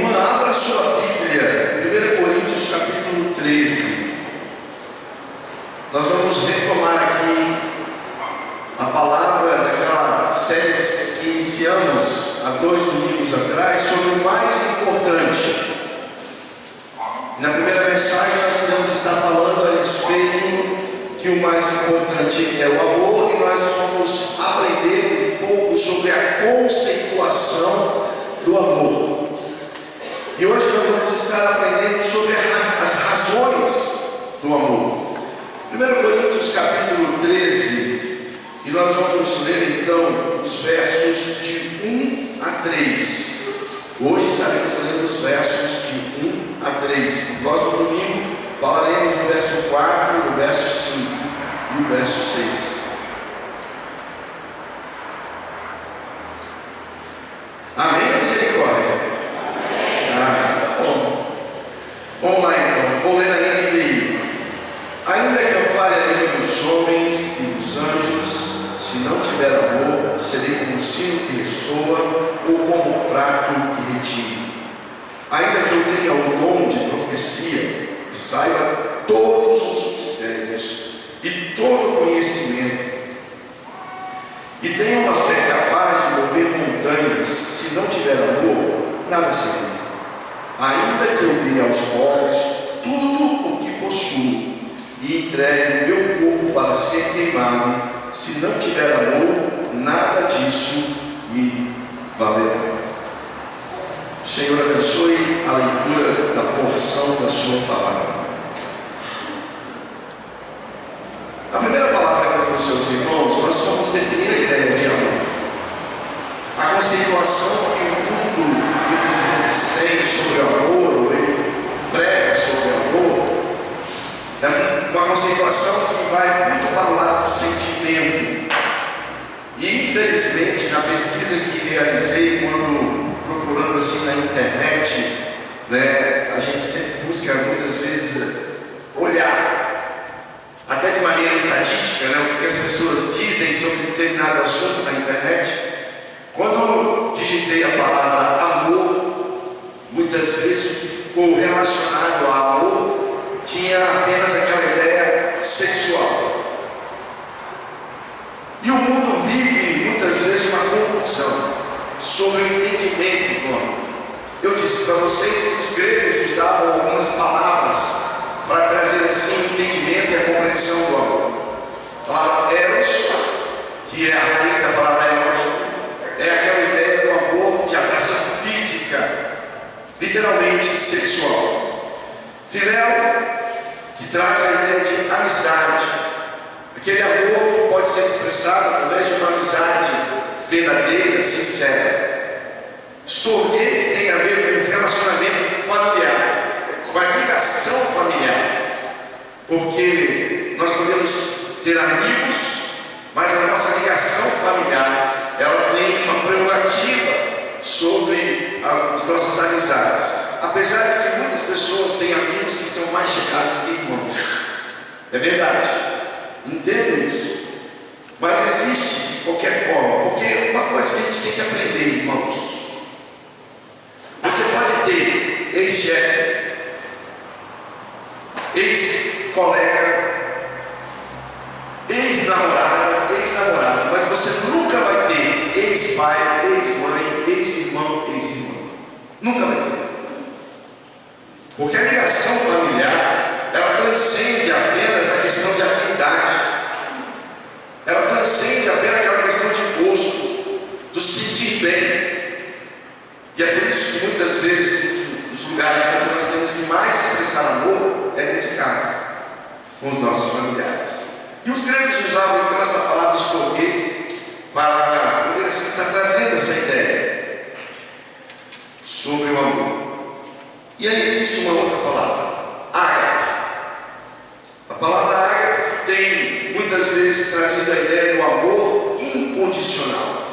Irmã, abra sua Bíblia, 1 Coríntios capítulo 13. Nós vamos retomar aqui a palavra daquela série que iniciamos há 2 domingos atrás sobre o mais importante. Na primeira mensagem nós podemos estar falando a respeito que o mais importante é o amor, e nós vamos aprender um pouco sobre a conceituação do amor. E hoje nós vamos estar aprendendo sobre as razões do amor. 1 Coríntios capítulo 13, e nós vamos ler então os versos de 1 a 3. Hoje estaremos lendo os versos de 1 a 3. No próximo domingo falaremos do verso 4, do verso 5 e o verso 6. Amém, misericórdia? Amém. Tá bom. Vamos lá então, vou ler na linha dele. Ainda que eu fale a língua dos homens e dos anjos, se não tiver amor, serei como um sino que ressoa ou como um prato que retine. Ainda que eu tenha o dom de profecia e saiba todos os mistérios e todo o conhecimento, e tenha uma fé capaz de mover montanhas, se não tiver amor, nada será. Ainda que eu dê aos pobres tudo o que possuo e entregue o meu corpo para ser queimado, se não tiver amor, nada disso me valerá. O Senhor abençoe a leitura da porção da sua palavra. A primeira palavra que eu trouxe aos irmãos, nós vamos definir a ideia de amor. A conceituação que o mundo muitas vezes tem sobre o amor, ou ele prega sobre o amor, é uma conceituação que vai muito para o lado do sentimento. E infelizmente, na pesquisa que realizei, quando procurando assim na internet, a gente sempre busca muitas vezes olhar, até de maneira estatística, o que as pessoas dizem sobre determinado assunto na internet. Quando digitei a palavra amor, muitas vezes o que ficou relacionado ao amor tinha apenas aquela ideia sexual. E o mundo vive muitas vezes uma confusão sobre o entendimento do amor. Eu disse para vocês que os gregos usavam algumas palavras para trazer assim o entendimento e a compreensão do amor. A palavra eros, que é a raiz da palavra eros, é aquela ideia do amor de atração física, literalmente sexual. Filéu, que traz a ideia de amizade, aquele amor que pode ser expressado através de uma amizade verdadeira, sincera. Storge, que tem a ver com relacionamento familiar, com a ligação familiar, porque nós podemos ter amigos, mas a nossa ligação familiar, ela tem uma prerrogativa sobre as nossas amizades, apesar de que muitas pessoas têm amigos que são mais chegados que irmãos. É verdade, entendo isso, mas existe de qualquer forma, porque uma coisa que a gente tem que aprender, irmãos, você pode ter ex-chefe, ex-colega, ex-namorado, mas você nunca vai ter ex-pai, ex-mãe, ex-irmão, ex-irmã. Nunca vai ter. Porque a ligação familiar, ela transcende apenas a questão de afinidade. Ela transcende apenas aquela questão de gosto, do sentir bem. E é por isso que muitas vezes os lugares onde nós temos que mais expressar amor é dentro de casa, com os nossos familiares. E os gregos usavam então essa palavra escolher para poder assim estar trazendo essa ideia sobre o amor. E aí existe uma outra palavra, ágape. A palavra ágape tem muitas vezes trazido a ideia do amor incondicional,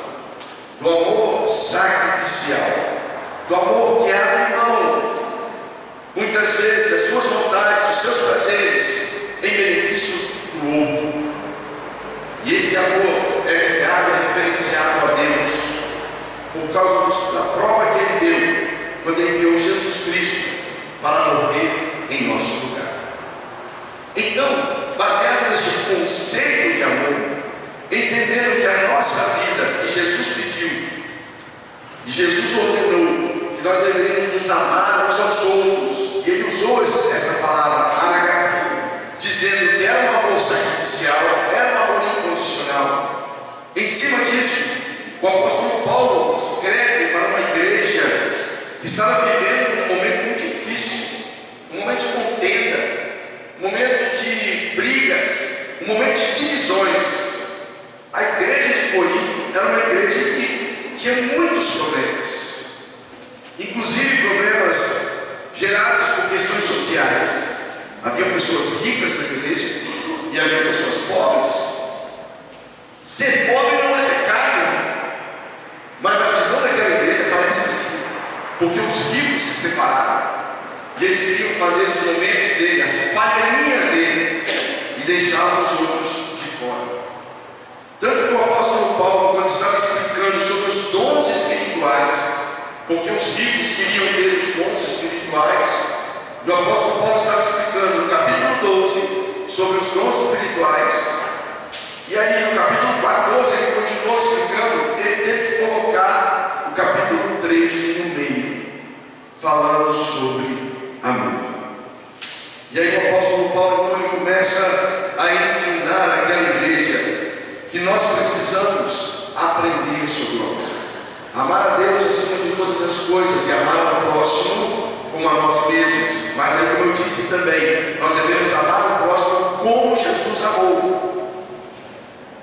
do amor sacrificial, do amor que abre mão, muitas vezes, das suas vontades, dos seus prazeres, em benefício do outro. E esse amor é ligado e referenciado a Deus, por causa da prova que Ele deu, quando Ele enviou Jesus Jesus Cristo para morrer em nosso lugar. Então, baseado nesse conceito de amor, entendendo que a nossa vida, que Jesus pediu, e Jesus ordenou, que nós deveríamos nos amar uns aos outros, e Ele usou esta palavra, ágape, dizendo que era um amor sacrificial, era um amor incondicional. Em cima disso, o apóstolo Paulo escreve para uma igreja que estava vivendo um momento muito difícil, um momento de contenda, um momento de brigas, um momento de divisões. A igreja de Corinto era uma igreja que tinha muitos problemas, inclusive problemas gerados por questões sociais. Havia pessoas ricas na igreja e havia pessoas pobres. Ser pobre não é pecado, mas a visão daquela igreja parece assim, porque os ricos se separaram e eles queriam fazer os momentos dele, as panelinhas deles, e deixavam os outros de fora. Tanto que o apóstolo Paulo, quando estava explicando sobre os dons espirituais, porque os ricos queriam ter os dons espirituais, o apóstolo Paulo estava explicando no capítulo 12 sobre os dons espirituais, e aí no capítulo 14 ele continuou explicando, ele teve que colocar o capítulo 13 no meio, falando sobre amor. E aí o apóstolo Paulo então ele começa a ensinar àquela igreja que nós precisamos aprender sobre o amor. Amar a Deus acima de todas as coisas e amar ao próximo como a nós mesmos. Mas aí, como eu disse também, nós devemos amar o próximo como Jesus amou.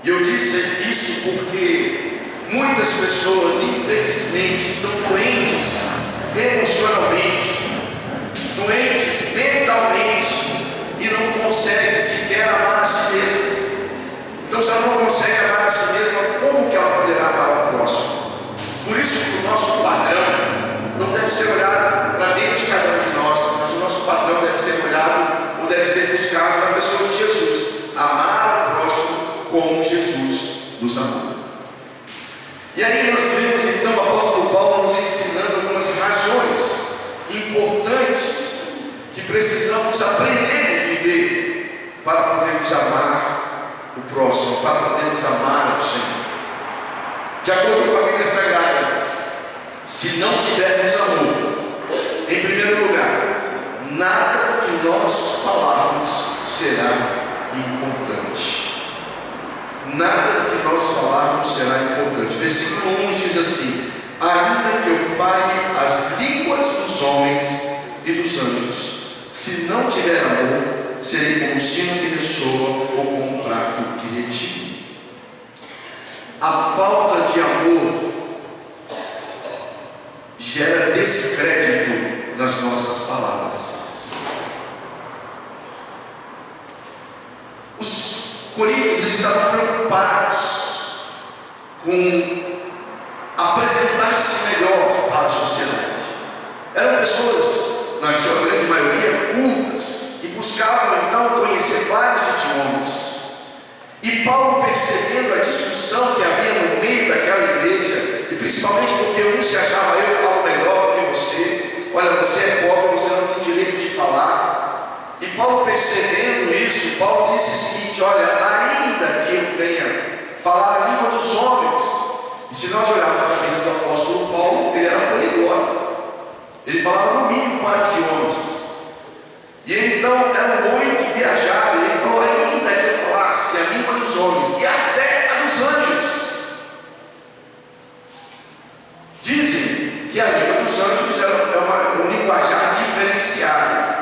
E eu disse isso porque muitas pessoas, infelizmente, estão doentes emocionalmente, doentes mentalmente, e não conseguem sequer amar a si mesmas. Então, se ela não consegue amar a si mesma, como que ela poderá amar o próximo? Por isso que o nosso padrão não deve ser olhado para dentro de cada um de nós, mas o nosso padrão deve ser olhado, ou deve ser buscado na pessoa de Jesus. Amar o próximo como Jesus nos amou. E aí nós vemos então o apóstolo Paulo nos ensinando algumas razões importantes que precisamos aprender a viver para podermos amar o próximo, para podermos amar o Senhor. De acordo com a Bíblia Sagrada, se não tivermos amor, em primeiro lugar, nada que nós falarmos será importante. Nada que nós falarmos será importante. Versículo 1 diz assim: ainda que eu fale as línguas dos homens e dos anjos, se não tiver amor, serei como um sino que ressoa ou como um prato que retine. A falta de amor gera descrédito nas nossas palavras. Os coríntios estavam preocupados com apresentar-se melhor para a sociedade. Eram pessoas, na sua grande maioria, cultas, e buscavam então conhecer vários idiomas. E Paulo, percebendo a discussão que havia no meio daquela igreja, e principalmente porque um se achava, eu falo melhor do que você, olha, você é pobre, você não tem direito de falar. E Paulo, percebendo isso, Paulo disse o seguinte: olha, ainda que eu venha falar a língua dos homens, e se nós olharmos para a vida do apóstolo Paulo, ele era poliglota, ele falava no mínimo 4 idiomas, e ele então era muito viajado. Ele falou: ainda que eu falasse a língua dos homens e até a dos anjos. Dizem que a língua dos anjos é um linguajar diferenciado,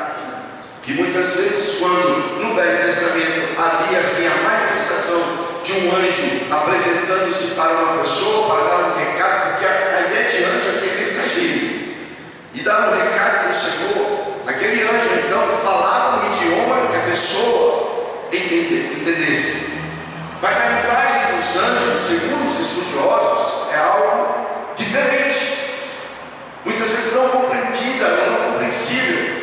que muitas vezes, quando no Velho Testamento havia assim a manifestação de um anjo apresentando-se para uma pessoa para dar um recado, porque a ideia de anjo é ser mensageiro e dar um recado para o Senhor. Aquele anjo então falava no idioma que a pessoa entendesse. Mas a linguagem dos anjos, segundo os estudiosos, é algo diferente, muitas vezes não compreendida, não compreensível.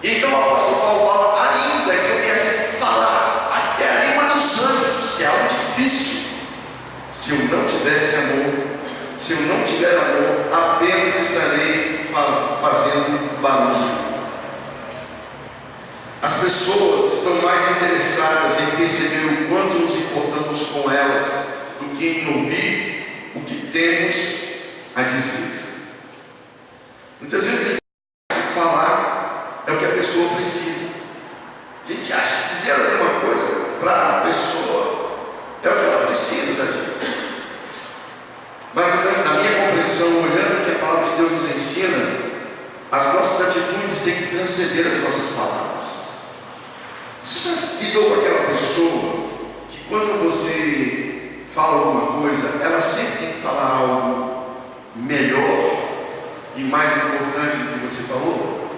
E então o apóstolo Paulo fala: ainda que eu viesse falar até a língua dos anjos, que é algo difícil, se eu não tivesse amor, se eu não tiver amor, apenas estarei fazendo pessoas estão mais interessadas em perceber o quanto nos importamos com elas do que em ouvir o que temos a dizer. Muitas vezes a gente acha que falar é o que a pessoa precisa. A gente acha que dizer alguma coisa para a pessoa é o que ela precisa da gente. Mas na minha compreensão, olhando o que a palavra de Deus nos ensina, as nossas atitudes têm que transcender as nossas palavras. Você já lidou com aquela pessoa que quando você fala alguma coisa, ela sempre tem que falar algo melhor e mais importante do que você falou?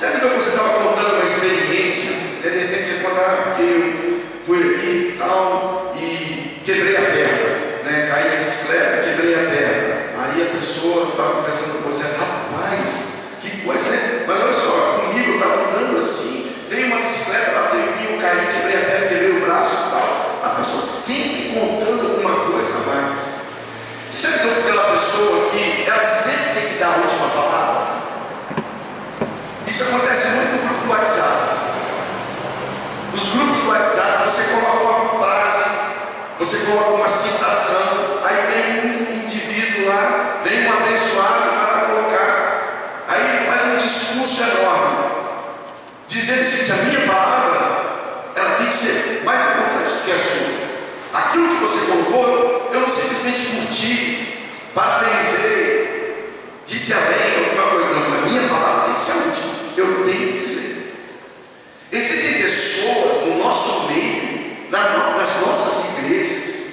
Já lidou quando você estava contando uma experiência, de repente você conta que eu fui aqui e tal, e quebrei a perna, né? Caí de bicicleta, quebrei a perna. Aí a pessoa estava conversando com você, rapaz, que coisa, né? Mas olha só, comigo eu estava andando assim, veio uma bicicleta, bateu em mim, eu caí, quebrei a perna, quebrei o braço e tal. A pessoa sempre contando alguma coisa a mais. Você já lidou com aquela pessoa que ela sempre tem que dar a última palavra? Isso acontece muito no grupo do WhatsApp. Nos grupos do WhatsApp, você coloca uma frase, você coloca uma citação, aí vem um indivíduo lá, vem um abençoado para colocar, aí ele faz um discurso enorme, dizendo assim, que a minha palavra, ela tem que ser mais importante do que a sua. Aquilo que você colocou, eu não simplesmente curti, parabenizei, disse amém, alguma coisa, não, mas a minha palavra tem que ser a última, eu tenho que dizer. Existem pessoas no nosso meio, nas nossas igrejas,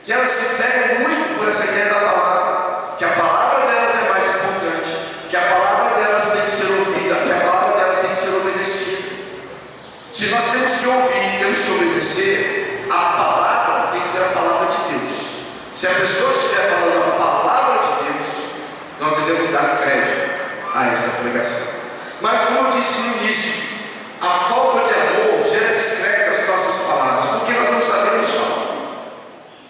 que elas se pegam muito por essa ideia da palavra, que a palavra delas é mais importante, que a palavra delas tem que ser ouvida, que a palavra delas tem que ser obedecida. Se nós temos que ouvir, temos que obedecer, a palavra tem que ser a palavra de Deus. Se a pessoa estiver falando a palavra de Deus, nós devemos dar crédito a esta pregação. Mas como eu disse no início, a falta de amor gera descrédito às nossas palavras, porque nós não sabemos falar.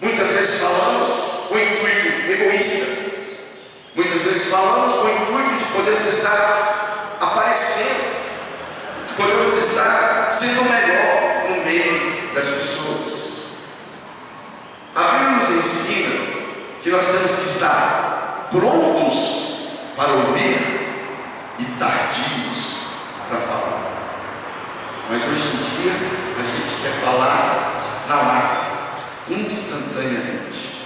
Muitas vezes falamos com o intuito egoísta, muitas vezes falamos com o intuito de podermos estar aparecendo, de podermos estar sendo melhor no meio das pessoas. A Bíblia nos ensina que nós temos que estar prontos para ouvir e tardios para falar. Mas hoje em dia a gente quer falar na lata, instantaneamente.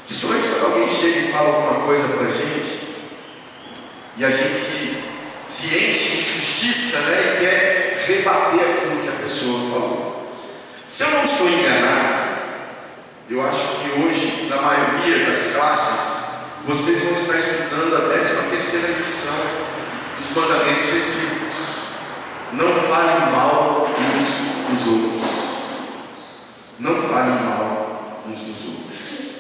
Principalmente quando alguém chega e fala alguma coisa para a gente, e a gente se enche de justiça, né, e quer rebater aquilo que a pessoa falou. Se eu não estou enganado, eu acho que hoje, na maioria das classes, vocês vão estar estudando a 13ª lição dos mandamentos específicos. Não falem mal uns dos outros. Não falem mal uns dos outros.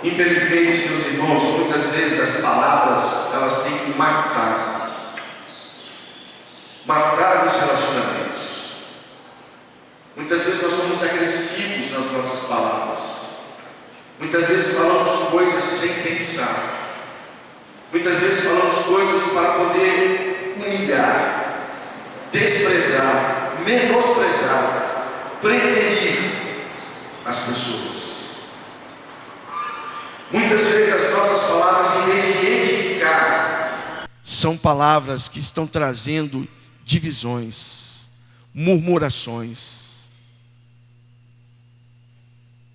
Infelizmente, meus irmãos, muitas vezes as palavras, elas têm que matar os relacionamentos. Muitas vezes nós somos agressivos nas nossas palavras. Muitas vezes falamos coisas sem pensar. Muitas vezes falamos coisas para poder humilhar, desprezar, menosprezar, preterir as pessoas. Muitas vezes as nossas palavras, em vez de edificar, são palavras que estão trazendo divisões, murmurações.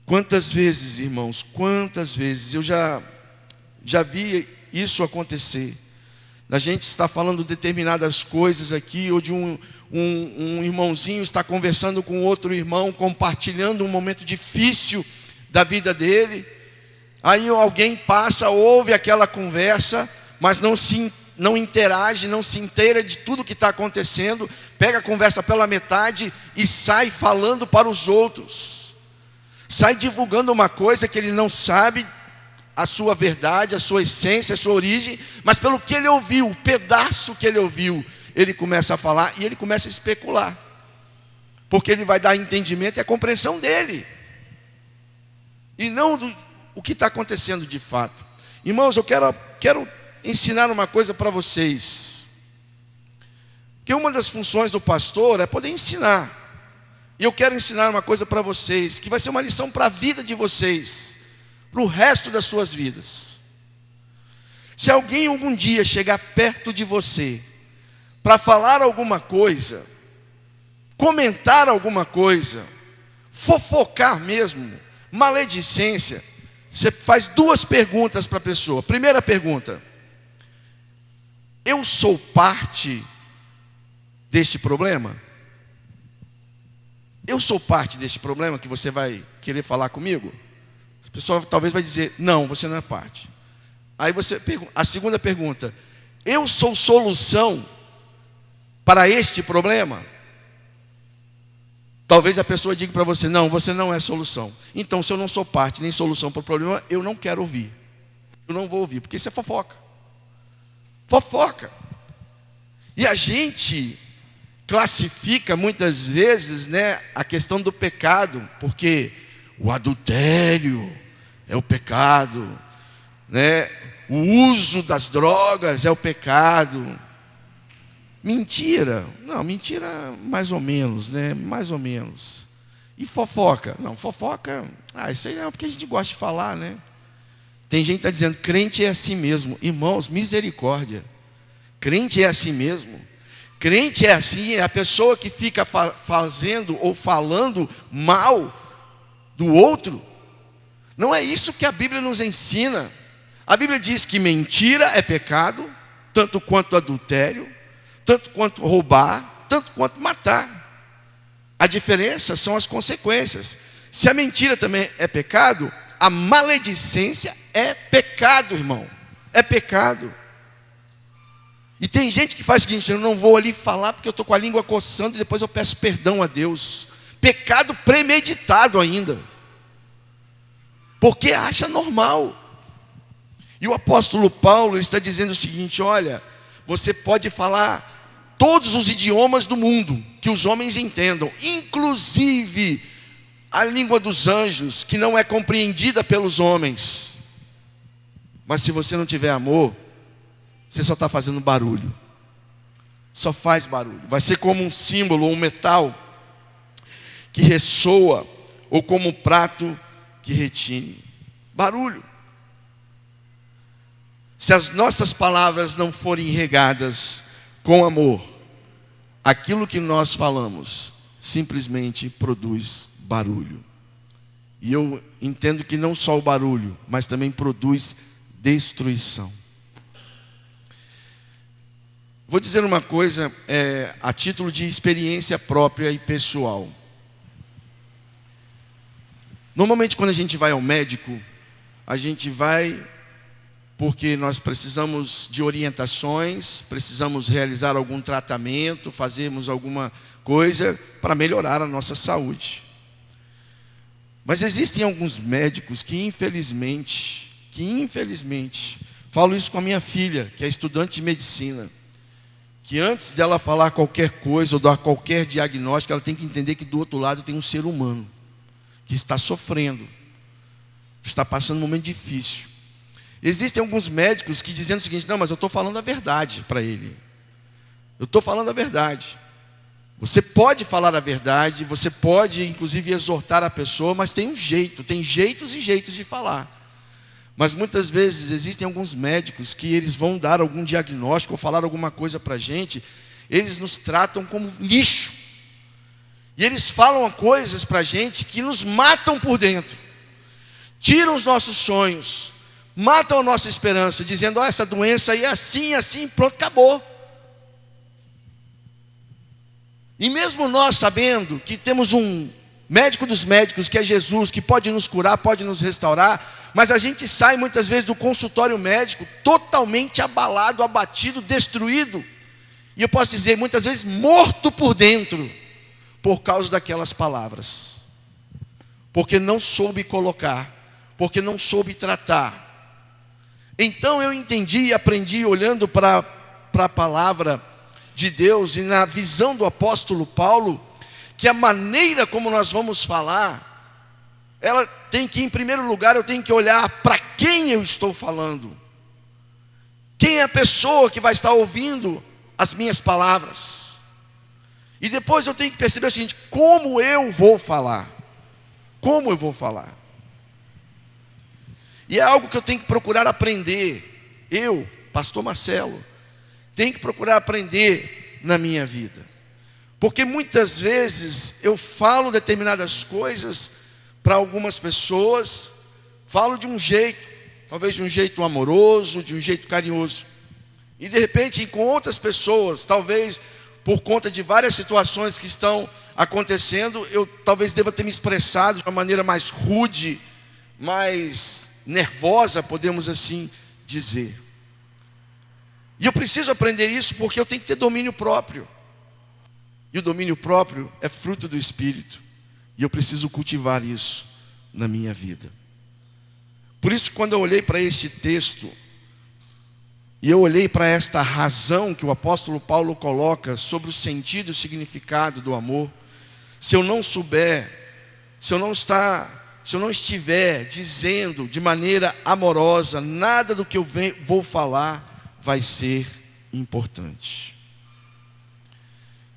Quantas vezes, irmãos, quantas vezes eu já vi isso acontecer. A gente está falando determinadas coisas aqui, ou de um irmãozinho está conversando com outro irmão, compartilhando um momento difícil da vida dele. Aí alguém passa, ouve aquela conversa, mas não interage, não se inteira de tudo que está acontecendo, pega a conversa pela metade e sai falando para os outros. Sai divulgando uma coisa que ele não sabe a sua verdade, a sua essência, a sua origem, mas pelo que ele ouviu, o pedaço que ele ouviu, ele começa a falar e ele começa a especular, porque ele vai dar entendimento e a compreensão dele, e não o que está acontecendo de fato. Irmãos, eu quero ensinar uma coisa para vocês. Porque uma das funções do pastor é poder ensinar. E eu quero ensinar uma coisa para vocês, que vai ser uma lição para a vida de vocês, para o resto das suas vidas. Se alguém algum dia chegar perto de você, para falar alguma coisa, comentar alguma coisa, fofocar mesmo, maledicência, você faz duas perguntas para a pessoa. Primeira pergunta: eu sou parte deste problema? Eu sou parte deste problema que você vai querer falar comigo? A pessoa talvez vai dizer: não, você não é parte. Aí você pergunta, a segunda pergunta: eu sou solução para este problema? Talvez a pessoa diga para você: não, você não é solução. Então, se eu não sou parte nem solução para o problema, eu não quero ouvir. Eu não vou ouvir, porque isso é fofoca. Fofoca. E a gente classifica muitas vezes, né, a questão do pecado, porque o adultério é o pecado, né? O uso das drogas é o pecado. Mentira. Não, mentira mais ou menos, né? Mais ou menos. E fofoca? Não, fofoca, isso aí é porque a gente gosta de falar, né? Tem gente que está dizendo: crente é assim mesmo. Irmãos, misericórdia. Crente é assim mesmo. Crente é assim, é a pessoa que fica fazendo ou falando mal do outro. Não é isso que a Bíblia nos ensina. A Bíblia diz que mentira é pecado, tanto quanto adultério, tanto quanto roubar, tanto quanto matar. A diferença são as consequências. Se a mentira também é pecado, a maledicência é pecado, irmão. É pecado. E tem gente que faz o seguinte: eu não vou ali falar porque eu estou com a língua coçando e depois eu peço perdão a Deus. Pecado premeditado ainda. Porque acha normal. E o apóstolo Paulo está dizendo o seguinte: olha, você pode falar todos os idiomas do mundo que os homens entendam, inclusive a língua dos anjos, que não é compreendida pelos homens. Mas se você não tiver amor, você só está fazendo barulho. Só faz barulho. Vai ser como um símbolo ou um metal que ressoa, ou como um prato que retine. Barulho. Se as nossas palavras não forem regadas com amor, aquilo que nós falamos simplesmente produz barulho. E eu entendo que não só o barulho, mas também produz destruição. Vou dizer uma coisa a título de experiência própria e pessoal. Normalmente quando a gente vai ao médico, a gente vai porque nós precisamos de orientações, precisamos realizar algum tratamento, fazermos alguma coisa para melhorar a nossa saúde. Mas existem alguns médicos que infelizmente, falo isso com a minha filha, que é estudante de medicina, que antes dela falar qualquer coisa ou dar qualquer diagnóstico, ela tem que entender que do outro lado tem um ser humano que está sofrendo, está passando um momento difícil. Existem alguns médicos que dizem o seguinte: não, mas eu estou falando a verdade para ele. Eu estou falando a verdade. Você pode falar a verdade, você pode inclusive exortar a pessoa, mas tem um jeito, tem jeitos e jeitos de falar. Mas muitas vezes existem alguns médicos que eles vão dar algum diagnóstico ou falar alguma coisa para a gente, eles nos tratam como lixo. E eles falam coisas para a gente que nos matam por dentro. Tiram os nossos sonhos, matam a nossa esperança, dizendo: essa doença aí é assim, pronto, acabou. E mesmo nós sabendo que temos um médico dos médicos, que é Jesus, que pode nos curar, pode nos restaurar, mas a gente sai muitas vezes do consultório médico totalmente abalado, abatido, destruído, e eu posso dizer, muitas vezes morto por dentro, por causa daquelas palavras, porque não soube colocar, porque não soube tratar. Então eu entendi e aprendi, olhando para a palavra de Deus e na visão do apóstolo Paulo, que a maneira como nós vamos falar, ela tem que, em primeiro lugar, eu tenho que olhar para quem eu estou falando. Quem é a pessoa que vai estar ouvindo as minhas palavras? E depois eu tenho que perceber o seguinte: como eu vou falar? Como eu vou falar? E é algo que eu tenho que procurar aprender. Eu, pastor Marcelo, tenho que procurar aprender na minha vida. Porque muitas vezes eu falo determinadas coisas para algumas pessoas, falo de um jeito, talvez de um jeito amoroso, de um jeito carinhoso. E de repente com outras pessoas, talvez por conta de várias situações que estão acontecendo, eu talvez deva ter me expressado de uma maneira mais rude, mais nervosa, podemos assim dizer. E eu preciso aprender isso porque eu tenho que ter domínio próprio. E o domínio próprio é fruto do Espírito. E eu preciso cultivar isso na minha vida. Por isso, quando eu olhei para este texto, e eu olhei para esta razão que o apóstolo Paulo coloca sobre o sentido e o significado do amor, se eu não souber, se eu não estiver dizendo de maneira amorosa, nada do que eu vou falar vai ser importante.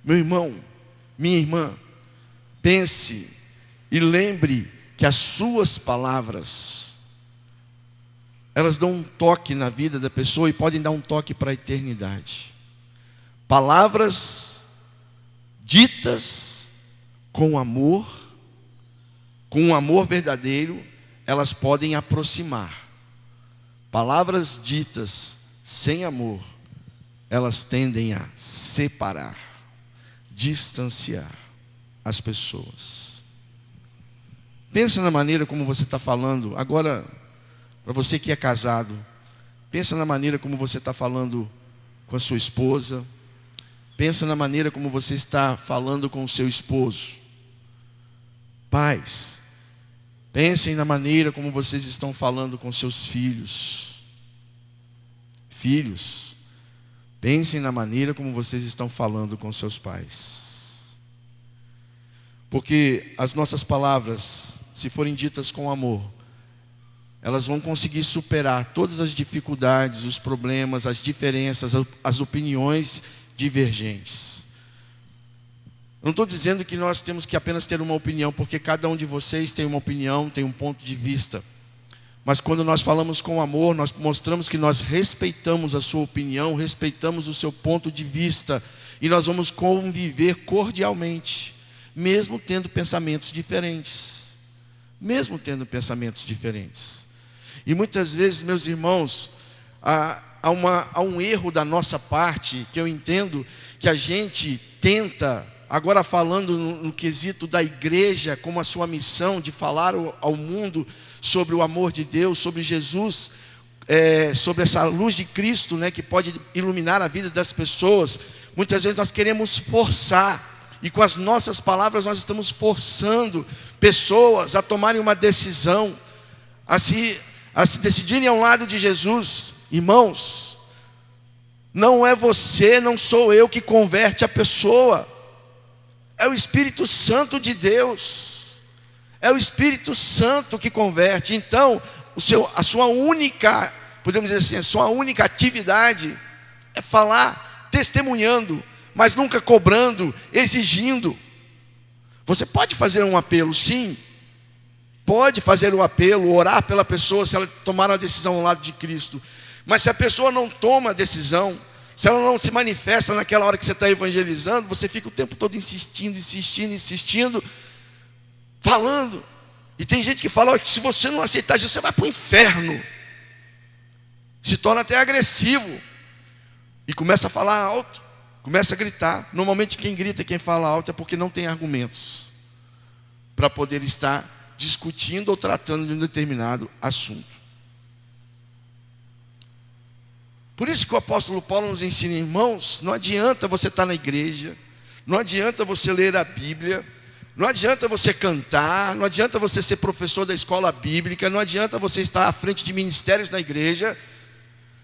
Meu irmão, minha irmã, pense e lembre que as suas palavras, elas dão um toque na vida da pessoa e podem dar um toque para a eternidade. Palavras ditas com amor, com um amor verdadeiro, elas podem aproximar. Palavras ditas sem amor, elas tendem a separar, distanciar as pessoas. Pensa na maneira como você está falando. Agora, para você que é casado, pensa na maneira como você está falando com a sua esposa. Pensa na maneira como você está falando com o seu esposo. Pais, pensem na maneira como vocês estão falando com seus filhos. Filhos, pensem na maneira como vocês estão falando com seus pais. Porque as nossas palavras, se forem ditas com amor, elas vão conseguir superar todas as dificuldades, os problemas, as diferenças, as opiniões divergentes. Não estou dizendo que nós temos que apenas ter uma opinião, porque cada um de vocês tem uma opinião, tem um ponto de vista. Mas quando nós falamos com amor, nós mostramos que nós respeitamos a sua opinião, respeitamos o seu ponto de vista, e nós vamos conviver cordialmente, mesmo tendo pensamentos diferentes. Mesmo tendo pensamentos diferentes. E muitas vezes, meus irmãos, há um erro da nossa parte, que eu entendo que a gente tenta, agora falando no quesito da igreja, como a sua missão de falar ao mundo sobre o amor de Deus, sobre Jesus, sobre essa luz de Cristo, né, que pode iluminar a vida das pessoas. Muitas vezes nós queremos forçar, e com as nossas palavras nós estamos forçando pessoas a tomarem uma decisão, a se decidirem ao lado de Jesus. Irmãos, não é você, não sou eu que converte a pessoa, é o Espírito Santo de Deus. É o Espírito Santo que converte. Então, a sua única, podemos dizer assim, a sua única atividade é falar testemunhando, mas nunca cobrando, exigindo. Você pode fazer um apelo, sim. Pode fazer o apelo, orar pela pessoa se ela tomar uma decisão ao lado de Cristo. Mas se a pessoa não toma a decisão, se ela não se manifesta naquela hora que você está evangelizando, você fica o tempo todo insistindo, falando. E tem gente que fala que se você não aceitar Jesus, você vai para o inferno. Se torna até agressivo. E começa a falar alto, começa a gritar. Normalmente quem grita e quem fala alto é porque não tem argumentos para poder estar discutindo ou tratando de um determinado assunto. Por isso que o apóstolo Paulo nos ensina, irmãos, não adianta você estar na igreja, não adianta você ler a Bíblia, não adianta você cantar, não adianta você ser professor da escola bíblica, não adianta você estar à frente de ministérios na igreja,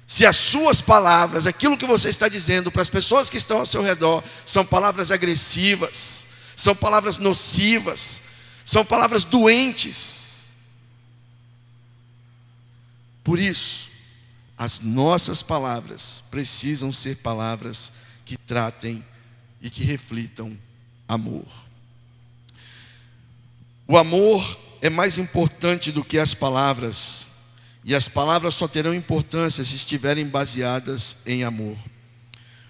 se as suas palavras, aquilo que você está dizendo para as pessoas que estão ao seu redor, são palavras agressivas, são palavras nocivas, são palavras doentes. Por isso, as nossas palavras precisam ser palavras que tratem e que reflitam amor. O amor é mais importante do que as palavras, e as palavras só terão importância se estiverem baseadas em amor.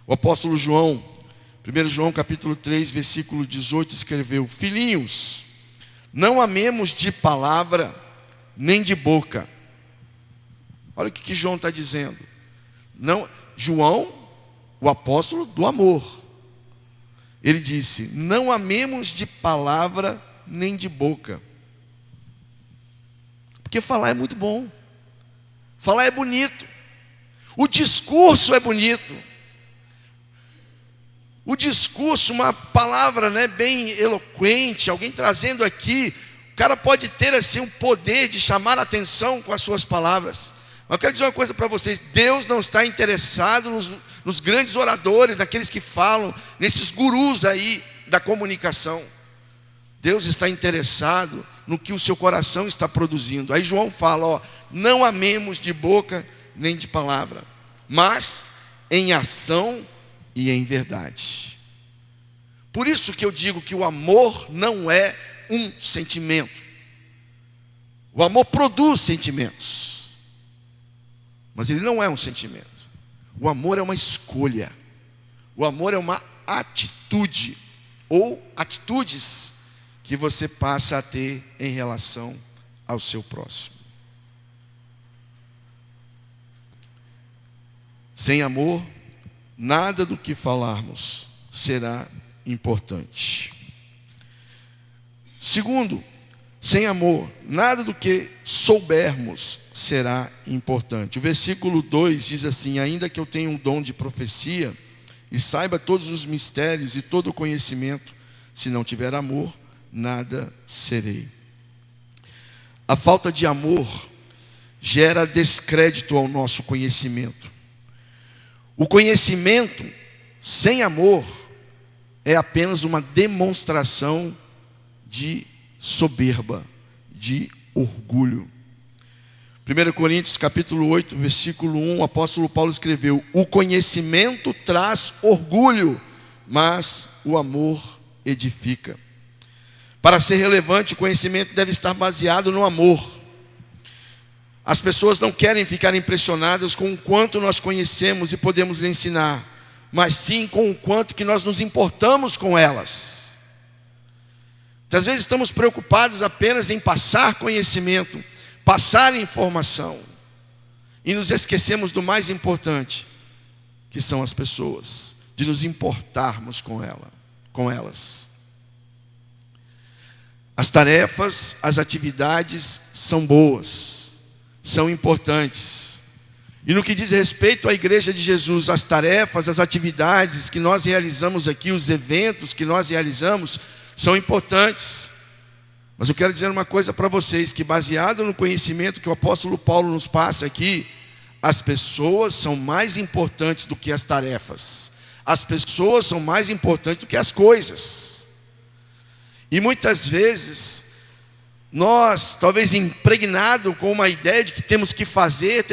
O apóstolo João, 1 João capítulo 3, versículo 18, escreveu: filhinhos, não amemos de palavra, nem de boca. Olha o que João está dizendo. Não, João, o apóstolo do amor, ele disse: não amemos de palavra nem de boca. Porque falar é muito bom, falar é bonito, o discurso é bonito. O discurso, uma palavra, né, bem eloquente, alguém trazendo aqui, o cara pode ter assim um poder de chamar a atenção com as suas palavras. Mas eu quero dizer uma coisa para vocês: Deus não está interessado nos grandes oradores, naqueles que falam, nesses gurus aí da comunicação. Deus está interessado no que o seu coração está produzindo. Aí João fala, ó, não amemos de boca nem de palavra, mas em ação e em verdade. Por isso que eu digo que o amor não é um sentimento. O amor produz sentimentos, mas ele não é um sentimento. O amor é uma escolha. O amor é uma atitude, ou atitudes que você passa a ter em relação ao seu próximo. Sem amor, nada do que falarmos será importante. Segundo, sem amor, nada do que soubermos será importante. O versículo 2 diz assim: ainda que eu tenha um dom de profecia e saiba todos os mistérios e todo o conhecimento, se não tiver amor, nada serei. A falta de amor gera descrédito ao nosso conhecimento. O conhecimento sem amor é apenas uma demonstração de soberba, de orgulho. 1 Coríntios capítulo 8, versículo 1, o apóstolo Paulo escreveu: o conhecimento traz orgulho, mas o amor edifica. Para ser relevante, o conhecimento deve estar baseado no amor. As pessoas não querem ficar impressionadas com o quanto nós conhecemos e podemos lhe ensinar, mas sim com o quanto que nós nos importamos com elas. Às vezes estamos preocupados apenas em passar conhecimento, passar informação, e nos esquecemos do mais importante, que são as pessoas, de nos importarmos com elas. As tarefas, as atividades são boas, são importantes. E no que diz respeito à igreja de Jesus, as tarefas, as atividades que nós realizamos aqui, os eventos que nós realizamos, são importantes. Mas eu quero dizer uma coisa para vocês, que baseado no conhecimento que o apóstolo Paulo nos passa aqui, as pessoas são mais importantes do que as tarefas. As pessoas são mais importantes do que as coisas. E muitas vezes nós, talvez impregnado com uma ideia de que temos que fazer,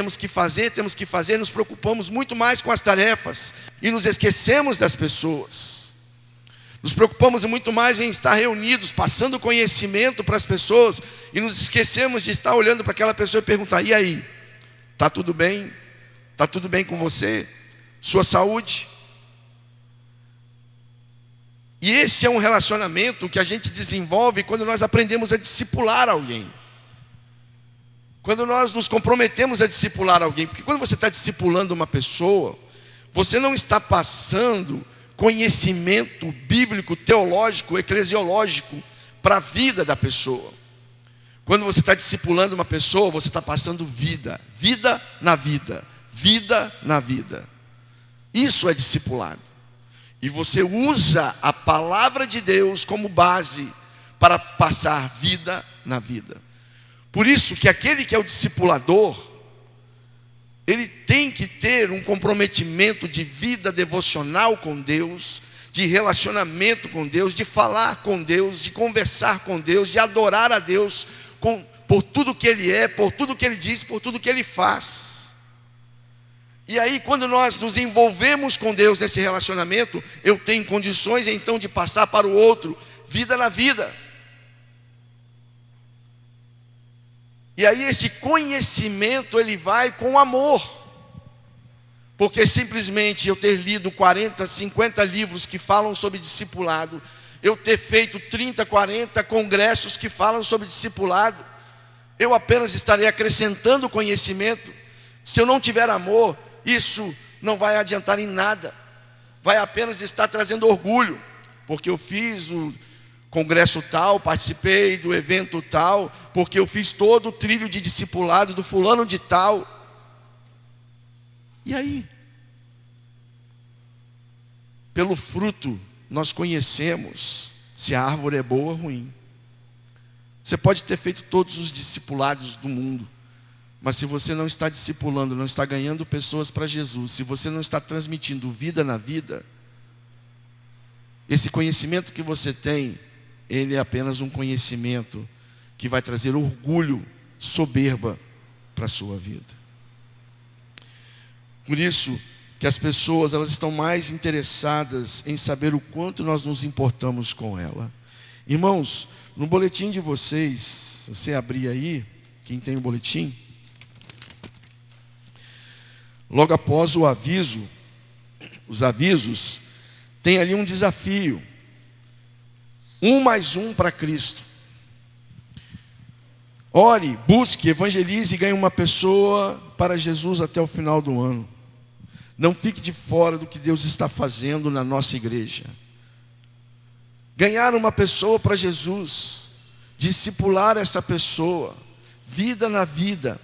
nos preocupamos muito mais com as tarefas e nos esquecemos das pessoas. Nos preocupamos muito mais em estar reunidos, passando conhecimento para as pessoas, e nos esquecemos de estar olhando para aquela pessoa e perguntar: e aí? Está tudo bem? Está tudo bem com você? Sua saúde? E esse é um relacionamento que a gente desenvolve quando nós aprendemos a discipular alguém. Quando nós nos comprometemos a discipular alguém. Porque quando você está discipulando uma pessoa, você não está passando conhecimento bíblico, teológico, eclesiológico para a vida da pessoa. Quando você está discipulando uma pessoa, você está passando vida. Vida na vida. Vida na vida. Isso é discipulado. E você usa a palavra de Deus como base para passar vida na vida. Por isso que aquele que é o discipulador, ele tem que ter um comprometimento de vida devocional com Deus, de relacionamento com Deus, de falar com Deus, de conversar com Deus, de adorar a Deus por tudo que Ele é, por tudo que Ele diz, por tudo que Ele faz. E aí, quando nós nos envolvemos com Deus nesse relacionamento, eu tenho condições então de passar para o outro, vida na vida. E aí este conhecimento, ele vai com amor. Porque simplesmente eu ter lido 40, 50 livros que falam sobre discipulado, eu ter feito 30, 40 congressos que falam sobre discipulado, eu apenas estarei acrescentando conhecimento. Se eu não tiver amor, isso não vai adiantar em nada. Vai apenas estar trazendo orgulho, porque eu fiz o congresso tal, participei do evento tal, porque eu fiz todo o trilho de discipulado do fulano de tal. E aí? Pelo fruto nós conhecemos se a árvore é boa ou ruim. Você pode ter feito todos os discipulados do mundo, mas se você não está discipulando, não está ganhando pessoas para Jesus, se você não está transmitindo vida na vida, esse conhecimento que você tem, ele é apenas um conhecimento que vai trazer orgulho, soberba para a sua vida. Por isso que as pessoas, elas estão mais interessadas em saber o quanto nós nos importamos com ela. Irmãos, no boletim de vocês, se você abrir aí, quem tem o boletim, logo após o aviso, os avisos, tem ali um desafio. 1 mais 1 para Cristo. Ore, busque, evangelize e ganhe uma pessoa para Jesus até o final do ano. Não fique de fora do que Deus está fazendo na nossa igreja. Ganhar uma pessoa para Jesus, discipular essa pessoa, vida na vida,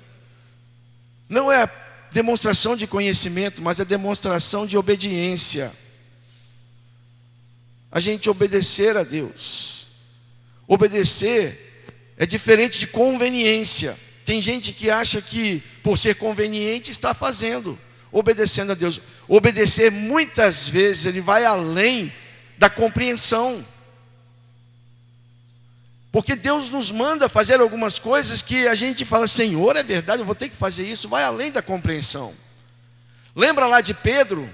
não é demonstração de conhecimento, mas é demonstração de obediência. A gente obedecer a Deus. Obedecer é diferente de conveniência. Tem gente que acha que por ser conveniente está fazendo, obedecendo a Deus. Obedecer muitas vezes ele vai além da compreensão. Porque Deus nos manda fazer algumas coisas que a gente fala, Senhor, é verdade, eu vou ter que fazer isso, vai além da compreensão. Lembra lá de Pedro?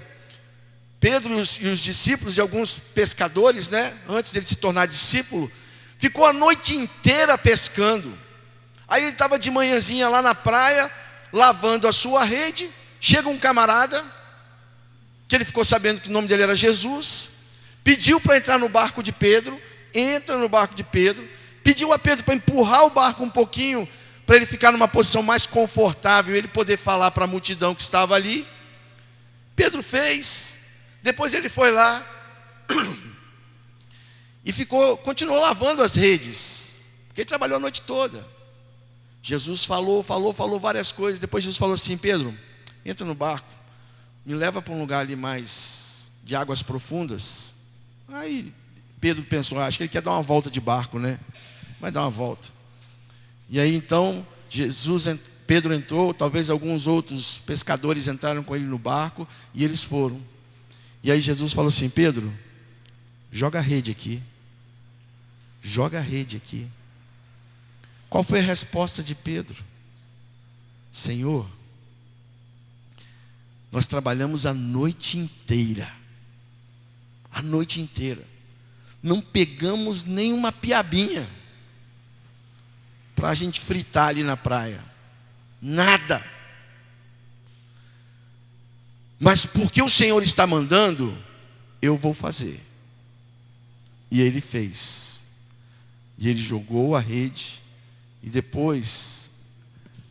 Pedro e os discípulos e alguns pescadores, né? Antes dele se tornar discípulo, ficou a noite inteira pescando. Aí ele estava de manhãzinha lá na praia, lavando a sua rede. Chega um camarada, que ele ficou sabendo que o nome dele era Jesus, pediu para entrar no barco de Pedro, entra no barco de Pedro, pediu a Pedro para empurrar o barco um pouquinho, para ele ficar numa posição mais confortável, ele poder falar para a multidão que estava ali. Pedro fez, depois ele foi lá e continuou lavando as redes, porque ele trabalhou a noite toda. Jesus falou várias coisas. Depois Jesus falou assim: Pedro, entra no barco, me leva para um lugar ali mais de águas profundas. Aí Pedro pensou, acho que ele quer dar uma volta de barco, né? Vai dar uma volta. E aí então Pedro entrou, talvez alguns outros pescadores entraram com ele no barco, e eles foram. E aí Jesus falou assim: Pedro, joga a rede aqui. Joga a rede aqui. Qual foi a resposta de Pedro? Senhor, nós trabalhamos a noite inteira. A noite inteira. Não pegamos nenhuma piabinha para a gente fritar ali na praia. Nada. Mas porque o Senhor está mandando, eu vou fazer. E ele fez. E ele jogou a rede. E depois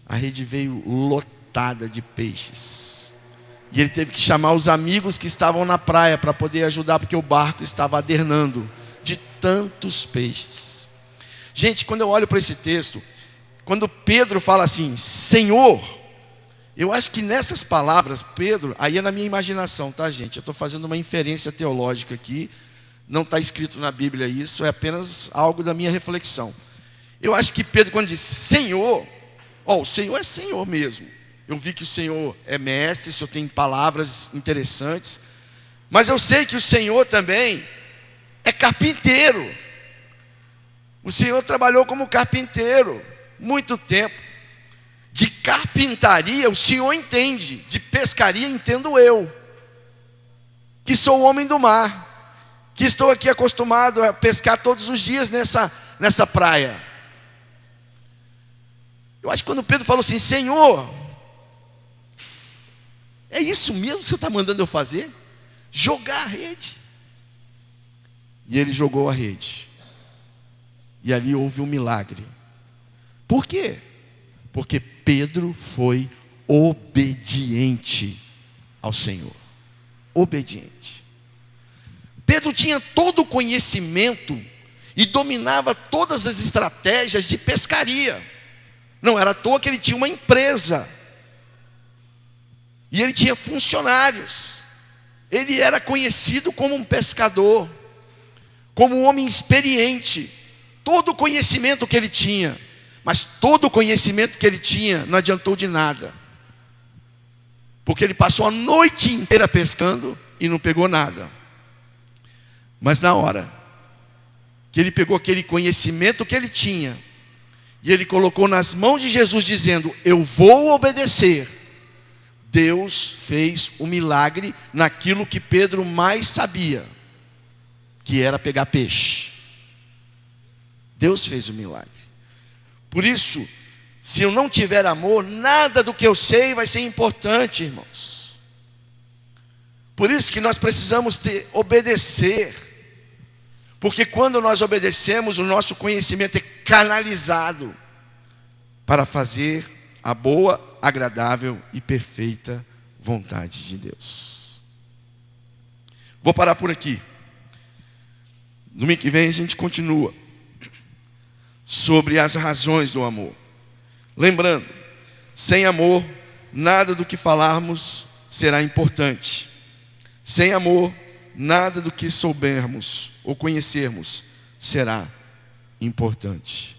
a rede veio lotada de peixes. E ele teve que chamar os amigos que estavam na praia para poder ajudar, porque o barco estava adernando de tantos peixes. Gente, quando eu olho para esse texto, quando Pedro fala assim, Senhor, eu acho que nessas palavras, Pedro, aí é na minha imaginação, tá, gente? Eu estou fazendo uma inferência teológica aqui, não está escrito na Bíblia isso, é apenas algo da minha reflexão. Eu acho que Pedro, quando diz Senhor, o Senhor é Senhor mesmo. Eu vi que o Senhor é mestre, o Senhor tem palavras interessantes, mas eu sei que o Senhor também é carpinteiro. O Senhor trabalhou como carpinteiro muito tempo. De carpintaria o senhor entende, de pescaria entendo eu, que sou o homem do mar, que estou aqui acostumado a pescar todos os dias nessa praia. Eu acho que quando Pedro falou assim: Senhor, é isso mesmo que o senhor está mandando eu fazer? Jogar a rede. E ele jogou a rede. E ali houve um milagre. Por quê? Porque Pedro foi obediente ao Senhor. Obediente. Pedro tinha todo o conhecimento e dominava todas as estratégias de pescaria. Não era à toa que ele tinha uma empresa. E ele tinha funcionários. Ele era conhecido como um pescador, como um homem experiente. Todo o conhecimento que ele tinha, mas todo o conhecimento que ele tinha não adiantou de nada, porque ele passou a noite inteira pescando e não pegou nada. Mas na hora que ele pegou aquele conhecimento que ele tinha e ele colocou nas mãos de Jesus, dizendo: eu vou obedecer, Deus fez um milagre naquilo que Pedro mais sabia, que era pegar peixe. Deus fez o milagre. Por isso, se eu não tiver amor, nada do que eu sei vai ser importante, irmãos. Por isso que nós precisamos obedecer. Porque quando nós obedecemos, o nosso conhecimento é canalizado para fazer a boa, agradável e perfeita vontade de Deus. Vou parar por aqui. Domingo que vem a gente continua sobre as razões do amor. Lembrando, sem amor, nada do que falarmos será importante. Sem amor, nada do que soubermos ou conhecermos será importante.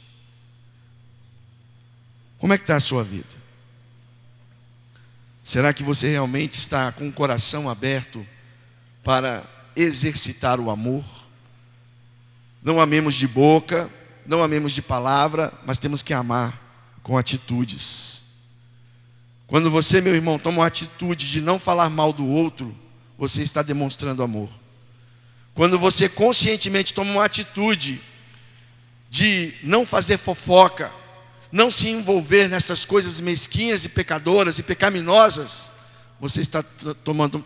Como é que está a sua vida? Será que você realmente está com o coração aberto para exercitar o amor? Não amemos de boca, não amemos de palavra, mas temos que amar com atitudes. Quando você, meu irmão, toma uma atitude de não falar mal do outro, você está demonstrando amor. Quando você conscientemente toma uma atitude de não fazer fofoca, não se envolver nessas coisas mesquinhas e pecadoras e pecaminosas, você está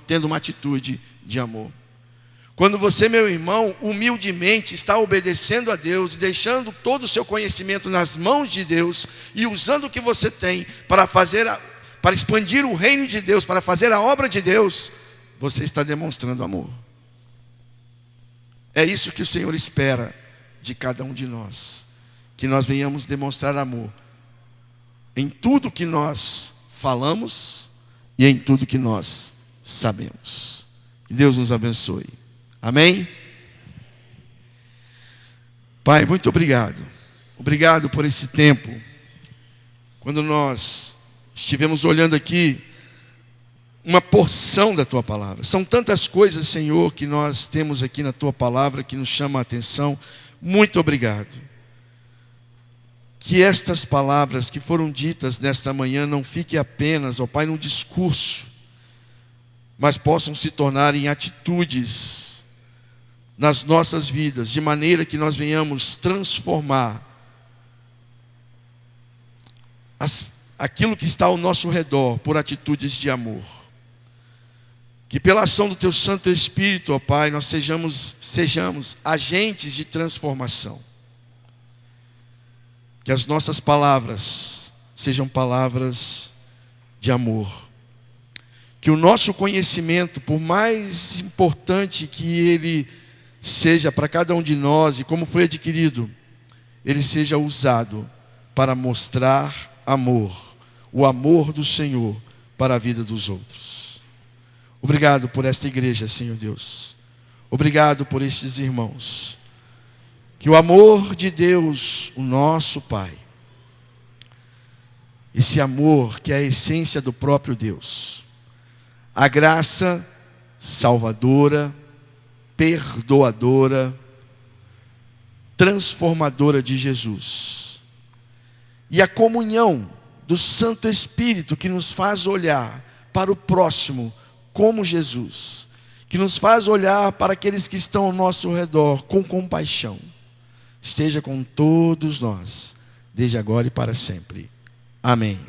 tendo uma atitude de amor. Quando você, meu irmão, humildemente está obedecendo a Deus e deixando todo o seu conhecimento nas mãos de Deus e usando o que você tem para expandir o reino de Deus, para fazer a obra de Deus, você está demonstrando amor. É isso que o Senhor espera de cada um de nós, que nós venhamos demonstrar amor em tudo que nós falamos e em tudo que nós sabemos. Que Deus nos abençoe. Amém? Pai, muito obrigado. Obrigado por esse tempo. Quando nós estivemos olhando aqui uma porção da Tua palavra. São tantas coisas, Senhor, que nós temos aqui na Tua palavra que nos chama a atenção. Muito obrigado. Que estas palavras que foram ditas nesta manhã não fiquem apenas, ó Pai, num discurso, mas possam se tornar em atitudes nas nossas vidas, de maneira que nós venhamos transformar aquilo que está ao nosso redor por atitudes de amor. Que pela ação do Teu Santo Espírito, ó Pai, nós sejamos agentes de transformação. Que as nossas palavras sejam palavras de amor. Que o nosso conhecimento, por mais importante que ele seja para cada um de nós e como foi adquirido, ele seja usado para mostrar amor, o amor do Senhor para a vida dos outros. Obrigado por esta igreja, Senhor Deus. Obrigado por estes irmãos. Que o amor de Deus, o nosso Pai, esse amor que é a essência do próprio Deus, a graça salvadora, perdoadora, transformadora de Jesus, e a comunhão do Santo Espírito que nos faz olhar para o próximo como Jesus, que nos faz olhar para aqueles que estão ao nosso redor com compaixão, esteja com todos nós, desde agora e para sempre. Amém.